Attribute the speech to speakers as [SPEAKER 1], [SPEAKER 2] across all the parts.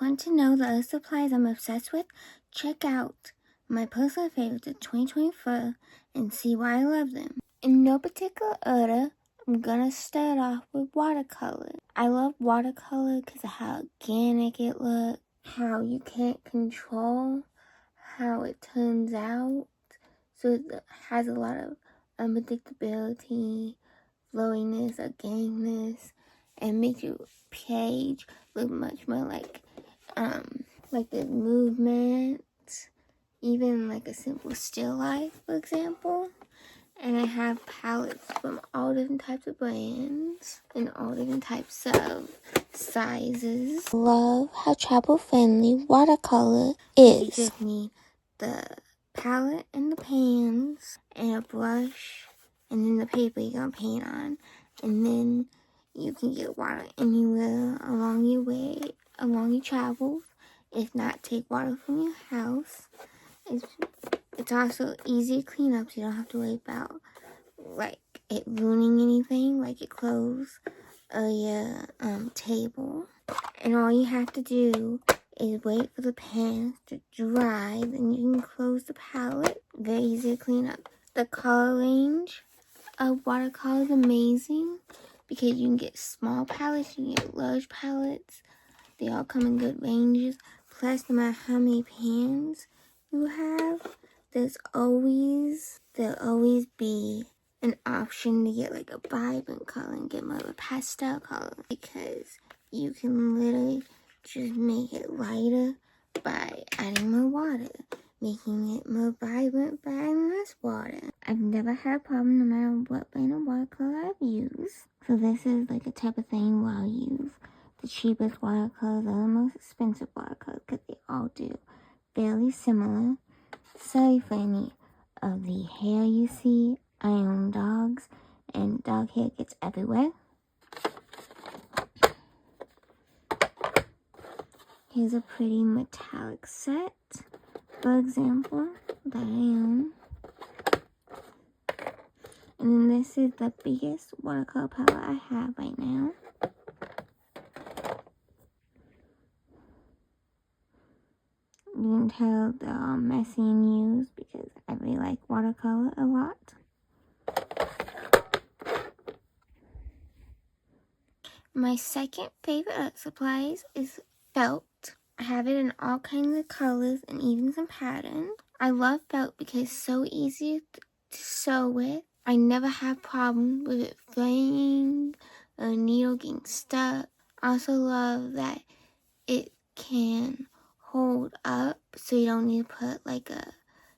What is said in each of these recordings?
[SPEAKER 1] Want to know the other supplies I'm obsessed with? Check out my personal favorites of 2024 and see why I love them. In no particular order, I'm gonna start off with watercolor. I love watercolor because of how organic it looks, how you can't control how it turns out. So it has a lot of unpredictability, flowiness, organicness, and makes your page look much more like the movement, even like a simple still life, for example. And I have palettes from all different types of brands and all different types of sizes. Love how travel friendly watercolor is. You just need the palette and the pans and a brush and then the paper you're gonna paint on, and then you can get water anywhere along your way, along your travels. If not, take water from your house. It's also easy to clean up, so you don't have to worry about like it ruining anything, like your clothes or your table. And all you have to do is wait for the pans to dry, then you can close the palette. Very easy to clean up. The color range of watercolor is amazing because you can get small palettes, you can get large palettes. They all come in good ranges. Plus, no matter how many pans you have, there'll always be an option to get like a vibrant color and get more of a pastel color, because you can literally just make it lighter by adding more water, making it more vibrant by adding less water. I've never had a problem no matter what brand of watercolor I've used. So this is like a type of thing where I'll use the cheapest watercolors or the most expensive watercolors, because they all do fairly similar. Sorry for any of the hair you see. I own dogs, and dog hair gets everywhere. Here's a pretty metallic set, for example, that I own. And then this is the biggest watercolor palette I have right now. You can tell they're all messy and used because I really like watercolor a lot. My second favorite art supplies is felt. I have it in all kinds of colors and even some patterns. I love felt because it's so easy to sew with. I never have problems with it fraying or a needle getting stuck. I also love that it can hold up, so you don't need to put like a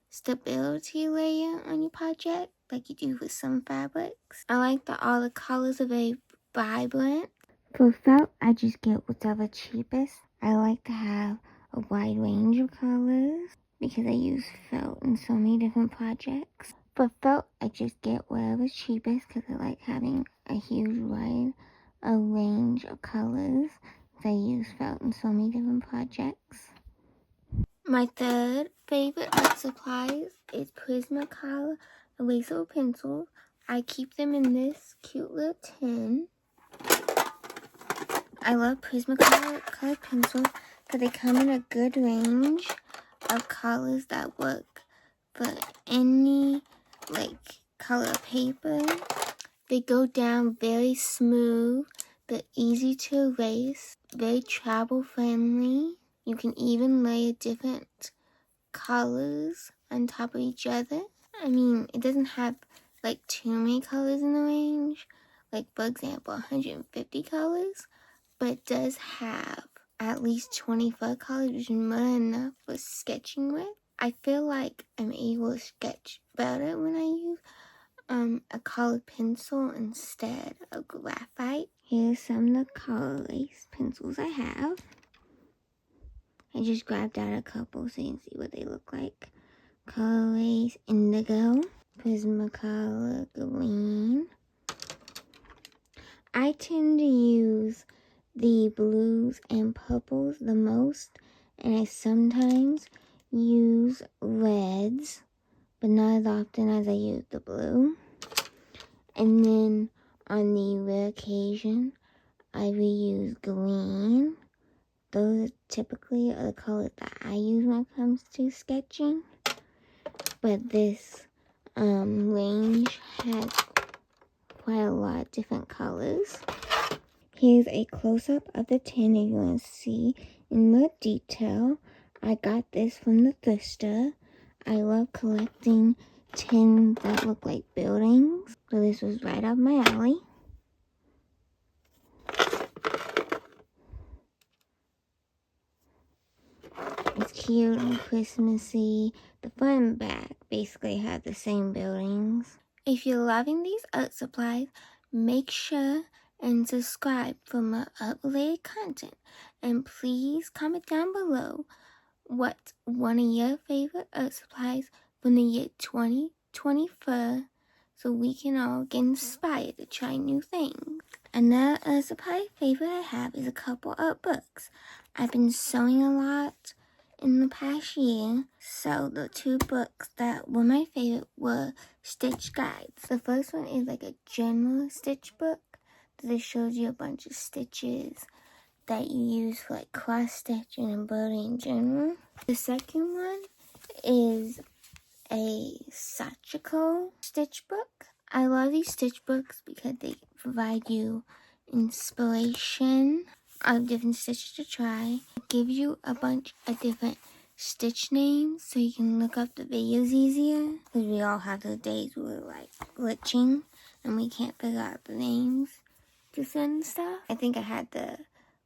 [SPEAKER 1] stability layer on your project like you do with some fabrics. I like that all the colors are very vibrant. For felt, I just get whatever cheapest. I like to have a wide range of colors because I use felt in so many different projects. For felt, I just get whatever's cheapest because I like having a huge wide range of colors. I use felt in so many different projects. My third favorite art supplies is Prismacolor eraser pencils. I keep them in this cute little tin. I love Prismacolor pencils because they come in a good range of colors that work for any color of paper. They go down very smooth. They're easy to erase, very travel friendly. You can even layer different colors on top of each other. I mean, it doesn't have too many colors in the range, for example 150 colors, but it does have at least 24 colors, which is more than enough for sketching with. I feel like I'm able to sketch better when I use a colored pencil instead of graphite. Here's some of the color lace pencils I have. I just grabbed out a couple so you can see what they look like. Color lace indigo, Prismacolor green. I tend to use the blues and purples the most, and I sometimes use reds, but not as often as I use the blue. And then on the rare occasion, I will use green, those typically are the colors that I use when it comes to sketching. But this range has quite a lot of different colors. Here's a close-up of the tin if you want to see in more detail. I got this from the thrift store. I love collecting tins that look like buildings, so this was right up my alley. It's cute and Christmassy. The front and back basically have the same buildings. If you're loving these art supplies, make sure and subscribe for more art-related content. And please comment down below what's one of your favorite art supplies from the year 2024 so we can all get inspired to try new things. Another art supply favorite I have is a couple art books. I've been sewing a lot in the past year, so the two books that were my favorite were stitch guides. The first one is like a general stitch book that just shows you a bunch of stitches that you use for like cross stitch and embroidery in general. The second one is a Sachiko stitch book. I love these stitch books because they provide you inspiration of different stitches to try. It gives you a bunch of different stitch names so you can look up the videos easier, because we all have those days where we're like glitching and we can't figure out the names to certain stuff. I think I had the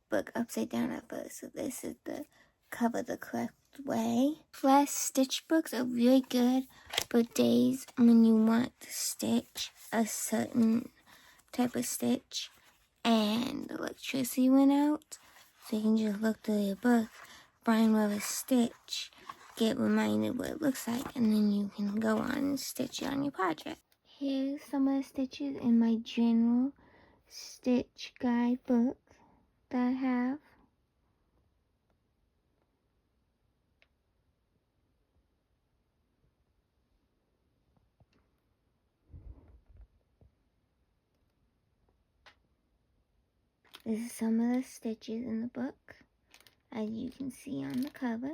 [SPEAKER 1] book upside down at first, so this is the cover the correct way. Plus, stitch books are really good for days when you want to stitch a certain type of stitch and the electricity went out, so you can just look through your book, find where a stitch, get reminded what it looks like, and then you can go on and stitch it on your project. Here's some of the stitches in my general stitch guide book that I have. This is some of the stitches in the book, as you can see on the cover.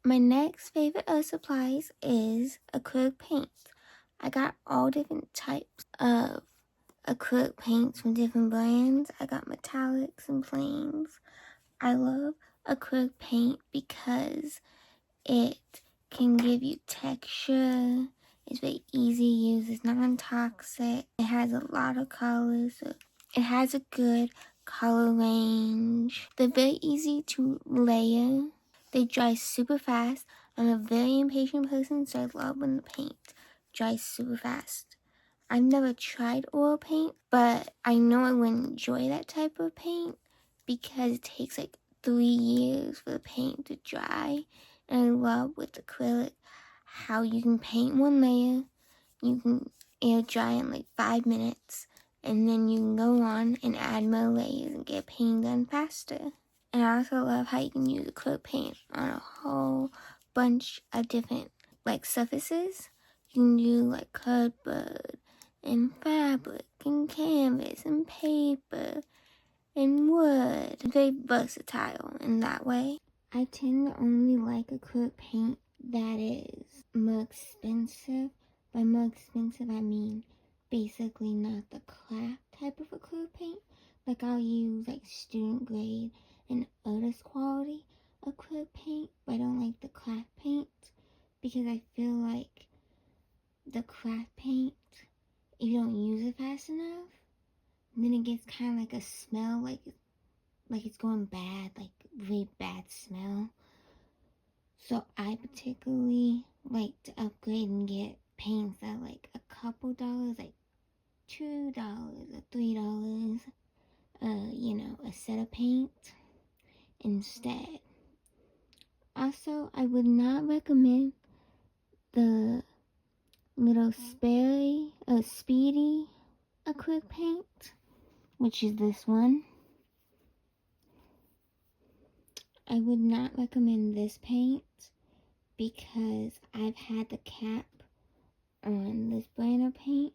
[SPEAKER 1] My next favorite art supplies is acrylic paints. I got all different types of acrylic paints from different brands. I got metallics and plains. I love acrylic paint because it can give you texture. It's very easy to use. It's non-toxic. It has a lot of colors. So it has a good color range. They're very easy to layer. They dry super fast. I'm a very impatient person, so I love when the paint dries super fast. I've never tried oil paint, but I know I would enjoy that type of paint because it takes like 3 years for the paint to dry. And I love with acrylic how you can paint one layer, you can air dry in like 5 minutes, and then you can go on and add more layers and get painting done faster. And I also love how you can use acrylic paint on a whole bunch of different like surfaces. You can do like cardboard and fabric and canvas and paper and wood. It's very versatile in that way. I tend to only like acrylic paint that is more expensive. By more expensive, I mean basically not the craft type of acrylic paint. Like I'll use like student grade and artist quality acrylic paint, but I don't like the craft paint because I feel like the craft paint, if you don't use it fast enough, then it gets kind of like a smell, like it's going bad, like really bad smell. So I particularly like to upgrade and get paints that are like a couple dollars, like $2 or $3, a set of paint instead. Also, I would not recommend the little speedy acrylic paint, which is this one. I would not recommend this paint because I've had the cap on this brand of paint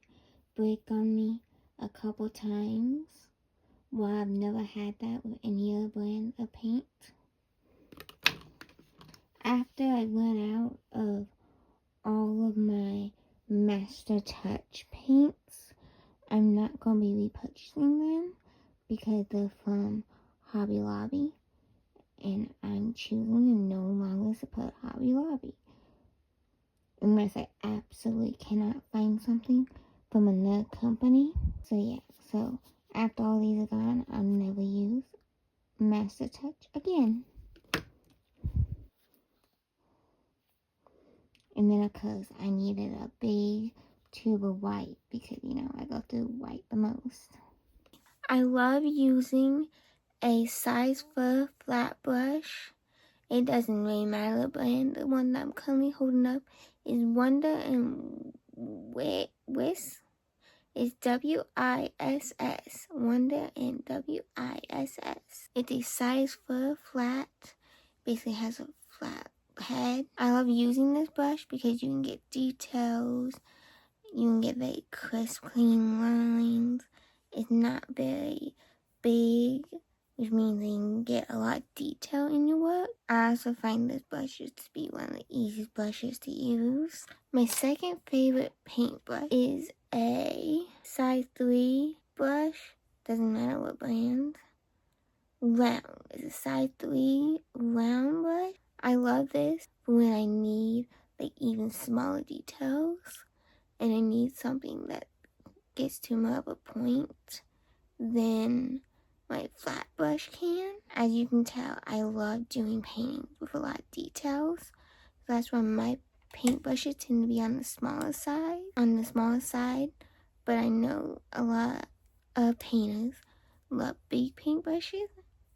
[SPEAKER 1] break on me a couple times, while I've never had that with any other brand of paint. After I run out of all of my Master Touch paints, I'm not going to be repurchasing them because they're from Hobby Lobby, and I'm choosing to no longer support Hobby Lobby unless I absolutely cannot find something from another company. So yeah, so after all these are gone, I'll never use Master Touch again. And then of course I needed a big tube of white because, you know, I go through white the most. I love using a size 4 flat brush. It doesn't really matter the brand. The one that I'm currently holding up is Wonder and Wiss. It's W-I-S-S. Wonder and W-I-S-S. It's a size 4 flat. Basically has a flat head. I love using this brush because you can get details. You can get very crisp, clean lines. It's not very big, which means you can get a lot of detail in your work. I also find this brush to be one of the easiest brushes to use. My second favorite paintbrush is a size 3 brush. Doesn't matter what brand. Round. It's a size 3 round brush. I love this for when I need like even smaller details and I need something that gets to more of a point than my flat brush can. As you can tell, I love doing paintings with a lot of details. So that's why my paintbrushes tend to be on the smaller side. But I know a lot of painters love big paintbrushes.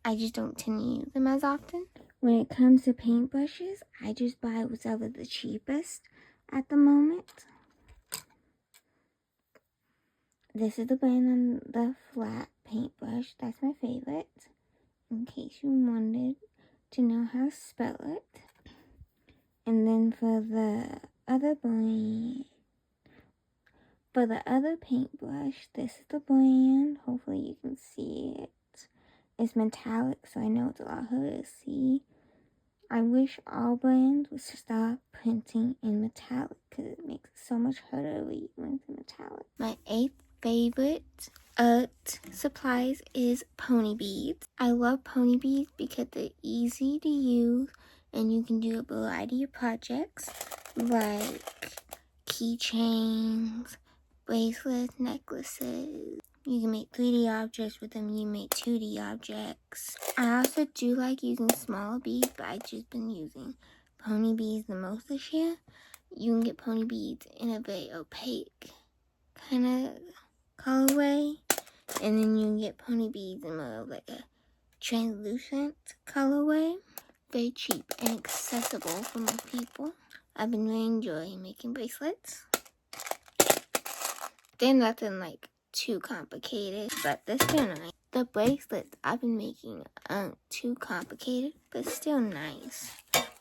[SPEAKER 1] I just don't tend to use them as often. When it comes to paintbrushes, I just buy whatever the cheapest at the moment. This is the brand on the flat paintbrush. That's my favorite, in case you wanted to know how to spell it. And then for the other brand, for the other paintbrush, this is the brand. Hopefully you can see it. It's metallic, so I know it's a lot harder to see. I wish all brands would stop printing in metallic because it makes it so much harder to read when it's metallic. My 8th favorite art supplies is pony beads. I love pony beads because they're easy to use and you can do a variety of projects like keychains, bracelets, necklaces. You can make 3D objects with them. You can make 2D objects. I also do like using smaller beads, but I've just been using pony beads the most this year. You can get pony beads in a very opaque kind of colorway. And then you can get pony beads in more of like a translucent colorway. Very cheap and accessible for most people. I've been really enjoying making bracelets. They're nothing like too complicated, but they're still nice. The bracelets I've been making aren't too complicated, but still nice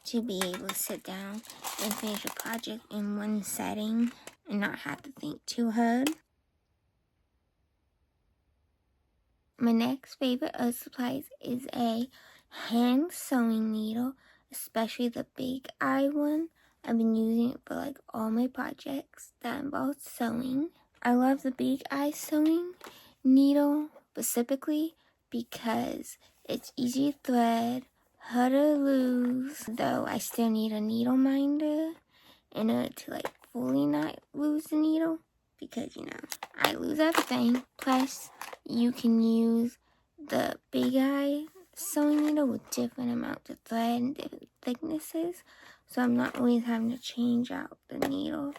[SPEAKER 1] to be able to sit down and finish a project in one setting and not have to think too hard. My next favorite art supplies is a hand sewing needle, especially the Big Eye one. I've been using it for like all my projects that involve sewing. I love the Big Eye sewing needle specifically because it's easy to thread, hard to lose, though I still need a needle minder in order to like fully not lose the needle because, you know, I lose everything. Plus, you can use the Big Eye sewing needle with different amounts of thread and different thicknesses, so I'm not always having to change out the needle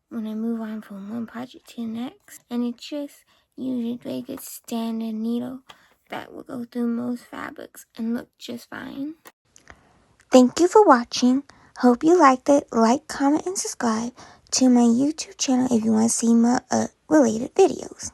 [SPEAKER 1] when I move on from one project to the next. And it's just usually a very good standard needle that will go through most fabrics and look just fine. Thank you for watching. Hope you liked it. Like, comment, and subscribe to my YouTube channel if you want to see more related videos.